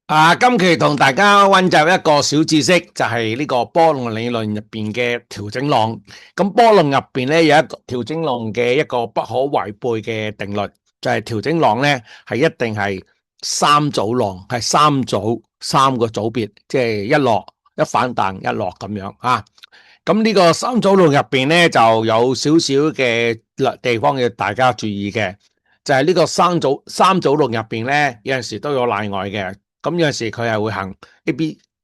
今期同大家溫習一個小知識，就係呢個波浪理論入邊嘅調整浪。咁波浪入邊咧有一個調整浪嘅一個不可違背嘅定律，就係調整浪咧係一定係三組浪，係三個組別，即係一落一反彈一落咁樣啊。咁呢個三組浪入邊咧就有少少嘅地方要大家注意嘅，就係呢個三組浪入邊咧有陣時都有例外嘅。咁有陣時佢係會行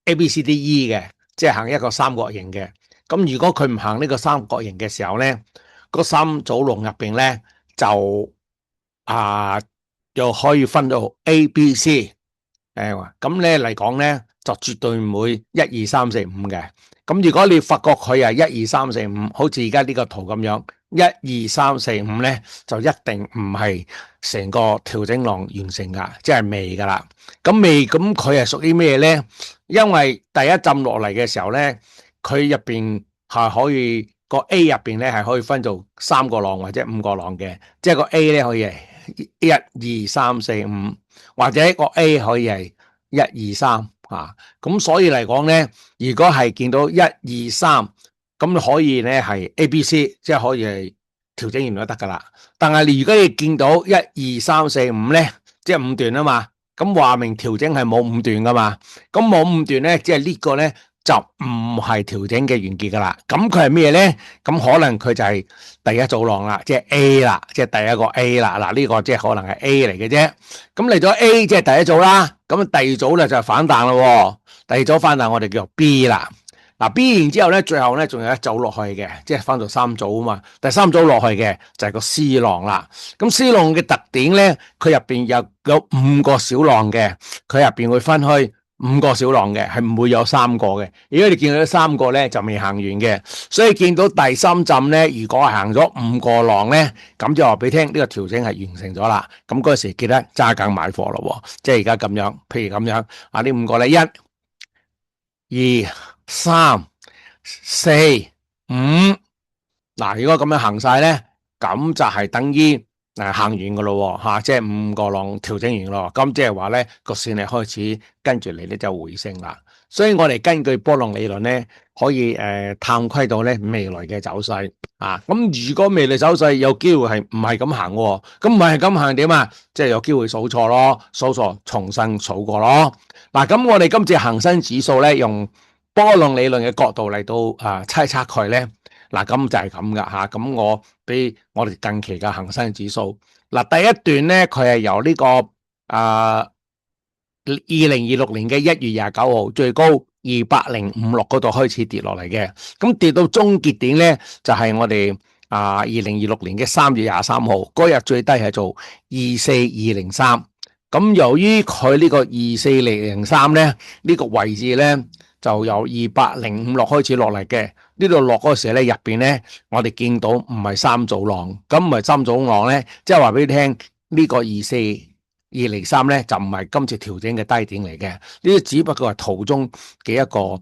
A B C D E 嘅，即係行一個三角形嘅。咁如果佢唔行呢個三角形嘅時候咧，嗰三組龍入邊咧就又可以分到 A、B、C。咁咧嚟講咧就絕對唔會一二三四五嘅。咁如果你發覺佢係一二三四五，好似而家呢個圖咁樣，一二三四五咧就一定唔係成個調整浪完成噶，即係未噶啦。咁未咁佢係屬於咩咧？因為第一浸落嚟嘅時候咧，佢入邊係可以個 A 入邊咧係可以分做三個浪或者五個浪嘅，即係個 A 咧可以係一二三四五，或者個 A 可以係一二三啊。咁所以嚟講咧，如果係見到一二三，咁可以咧係 A、B、C，即係可以係調整完就得噶啦。但係你如果你見到一二三四五咧，即係五段啊嘛。咁話明調整係冇五段噶嘛，咁冇五段咧，即係呢個咧就唔係調整嘅完結噶啦。咁佢係咩咧？咁可能佢就係第一組浪啦，即係 A 啦，即係第一個 A 啦。嗱，呢個即係可能係 A 嚟嘅啫。咁嚟咗 A 即係第一組啦，咁第二組咧就係反彈咯。第二組反彈我哋叫做 B 啦。嗱 B 然之後咧，最後咧仲有一組落去嘅，即係翻到三組啊嘛。第三組落去嘅就係個 C 浪啦。咁 C 浪嘅特點咧，佢入邊有五個小浪嘅，佢入邊會分開五個小浪嘅，係唔會有三個嘅。如果你見到三個咧，就未行完嘅。所以見到第三浸咧，如果係行咗五個浪咧，咁就話俾你聽，呢個調整係完成咗啦。咁嗰時記得揸緊買貨咯，即係而家咁樣，譬如咁樣啊，呢五個咧一、二、三、四、五，嗱，如果咁樣行晒咧，咁就係等於行完噶咯，吓，即係五個浪調整完咯，咁即係話咧個線係開始跟住嚟咧就回升啦。所以我哋根據波浪理論咧，可以探窺到咧未來嘅走勢啊。咁如果未來走勢有機會係唔係咁行，咁唔係咁行點啊？即係有機會數錯咯，數錯重新數過咯。嗱，咁我哋今次恒生指數咧用波浪理論嘅角度嚟到猜測佢咧。嗱，咁就係咁噶吓，咁我俾我哋近期嘅恒生指數，嗱，第一段咧佢係由呢個2026年嘅1月29號最高200.56嗰度開始跌落嚟嘅，咁跌到終結點咧就係我哋2026年嘅3月23號嗰日最低係做24203，咁由於佢呢個24003咧呢個位置咧就由200.56開始落嚟嘅。呢度落嗰時咧，入邊咧，我哋見到唔係三組浪，咁唔係三組浪咧，即係話俾你聽，呢個24203咧就唔係今次調整嘅低點嚟嘅，呢啲只不過係途中嘅一個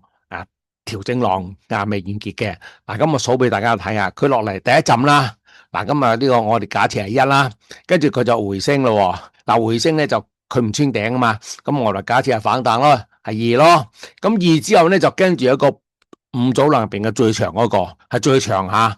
調整浪未完結嘅。嗱，咁我數俾大家睇下，佢落嚟第一浸啦，嗱，咁呢個我哋假設係1啦，跟住佢就回升咯，嗱，回升咧就佢唔穿頂啊嘛，咁我哋假設係反彈咯，係2咯，咁2之後咧就跟住一個五組浪入邊嘅最長嗰個係最長吓，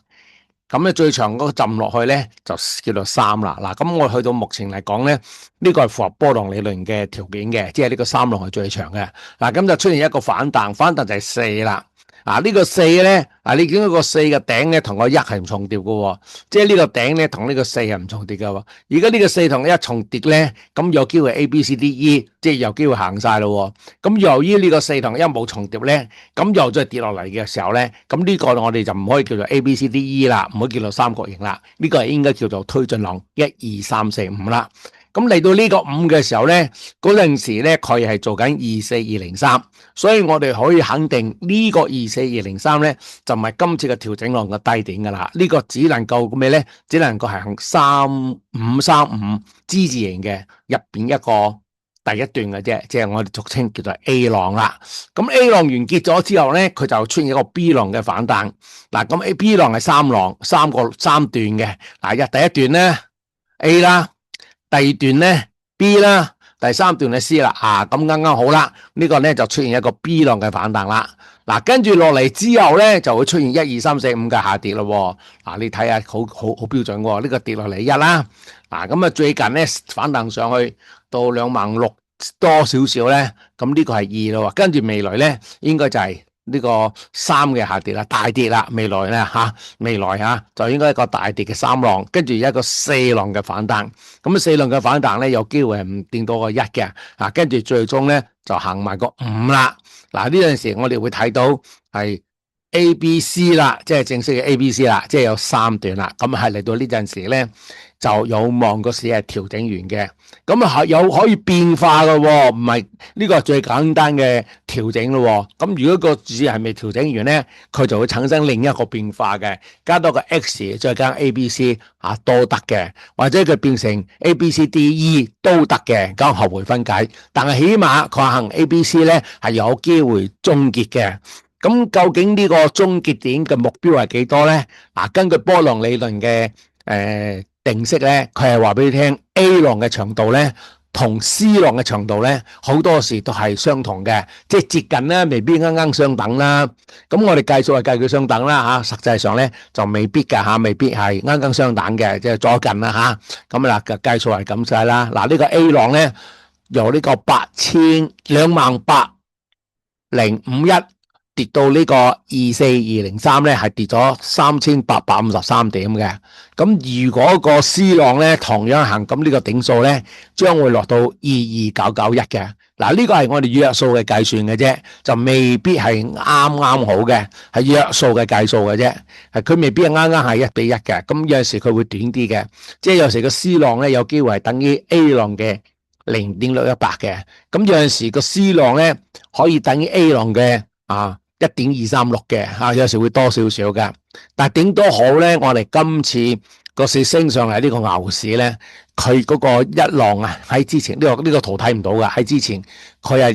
咁咧最長嗰個浸落去咧就叫做3啦。嗱，咁我去到目前嚟講咧，呢個係符合波浪理論嘅條件嘅，即係呢個3浪係最長嘅。嗱，咁就出現一個反彈，反彈就係4啦。呢個4咧，你見到個4嘅頂咧同個1係唔重疊嘅，即係呢個頂咧同呢個4係唔重疊嘅。而家呢個4同1重疊咧，咁有機會 A、B、C、D、E， 即係有機會行晒咯。咁由於呢個4同1冇重疊咧，咁又再跌落嚟嘅時候咧，咁呢個我哋就唔可以叫做 A、B、C、D、E 啦，唔可以叫做三角形啦，呢個係應該叫做推進浪1、2、3、4、5啦。咁嚟到呢個5嘅時候咧，嗰陣時咧佢係做緊24203，所以我哋可以肯定呢個24203咧就唔係今次嘅調整浪嘅低點噶啦，呢個只能夠咩咧？只能夠係行3535之字形嘅入邊一個第一段嘅啫，即係我哋俗稱叫做 A 浪啦。咁 A 浪完結咗之後咧，佢就出現一個 B 浪嘅反彈。嗱，咁 B 浪係3浪，三段嘅。第一段咧 A 啦。第二段咧 B 啦，第三段係 C 啦，咁啱啱好啦，呢個咧就出現一個 B 浪嘅反彈啦。嗱，跟住落嚟之後咧，就會出現1、2、3、4、5嘅下跌咯。嗱，你睇下，好標準喎。呢個跌落嚟1啦。嗱，咁啊最近咧反彈上去到26,000多少少咧，咁呢個係2咯。跟住未來咧，應該就係呢個3嘅下跌啦，大跌啦。未來咧未來就應該一個大跌嘅3浪，跟住一個4浪嘅反彈。咁4浪嘅反彈咧，有機會係唔掂到個1嘅。跟住最終咧就行埋個5啦。嗱，呢陣時我哋會睇到係 A、B、C 啦，即係正式嘅 A、B、C 啦，即係有3段啦。咁係嚟到呢陣時咧，就有望個市係調整完嘅。咁啊有可以變化嘅，唔係呢個係最簡單嘅調整咯。咁如果個市係未調整完咧，佢就會產生另一個變化嘅，加多個 X 再加 A、B、C 都得嘅，或者佢變成 A、B、C、D、E 都得嘅，咁後回分解。但係起碼佢行 A、B、C 咧係有機會終結嘅。咁究竟呢個終結點嘅目標係幾多咧？根據波浪理論嘅定式咧，佢係話俾你聽 A 浪嘅長度咧同 C 浪嘅長度咧好多時都係相同嘅，即係接近啦，未必啱啱相等啦。咁我哋計數係計佢相等啦實際上咧就未必嘅未必係啱啱相等嘅，即係左近啦咁啦計數係咁晒啦。嗱，呢個 A 浪咧由呢個28,051跌到呢個24203咧，係跌咗3853點嘅。咁如果個 C 浪咧同樣行，咁呢個頂數咧將會落到22991嘅。嗱，呢個係我哋約數嘅計算嘅啫，就未必係啱啱好嘅，係約數嘅計數嘅啫。係佢未必係啱啱係1比1嘅。咁有陣時佢會短啲嘅，即係有時個 C 浪咧有機會係等於 A 浪嘅0.618嘅。咁有陣時個 C 浪咧可以等於 A 浪嘅1.236嘅有時會多少少嘅，但係點都好咧，我哋今次個市升上嚟呢個牛市咧，佢嗰個一浪喺之前呢個圖睇唔到㗎，喺之前佢係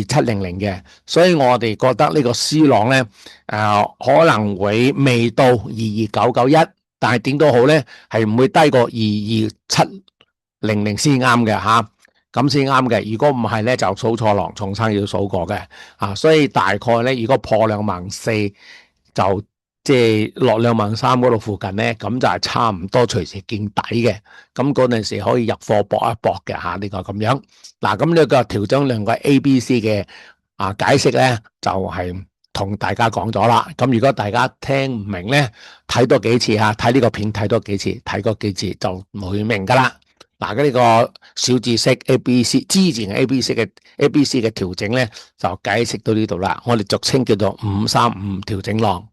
22700嘅，所以我哋覺得呢個 C 浪咧可能會未到22991，但係點都好咧，係唔會低過22700先啱嘅咁先啱嘅。如果唔係咧，就數錯浪，重新要數過嘅所以大概咧，如果破24,000就即係落23,000嗰度附近咧，咁就係差唔多隨時見底嘅。咁嗰陣時可以入貨搏一搏嘅呢個咁樣。嗱，咁呢個調整兩個 A、B、C 嘅解釋咧，就係同大家講咗啦。咁如果大家聽唔明咧，睇多幾次睇呢個片睇多幾次，睇多幾次就會明噶啦。嗱，呢個小知識 A、B、C 之前 A、B、C 嘅調整咧，就解釋到呢度啦。我哋俗稱叫做535調整浪。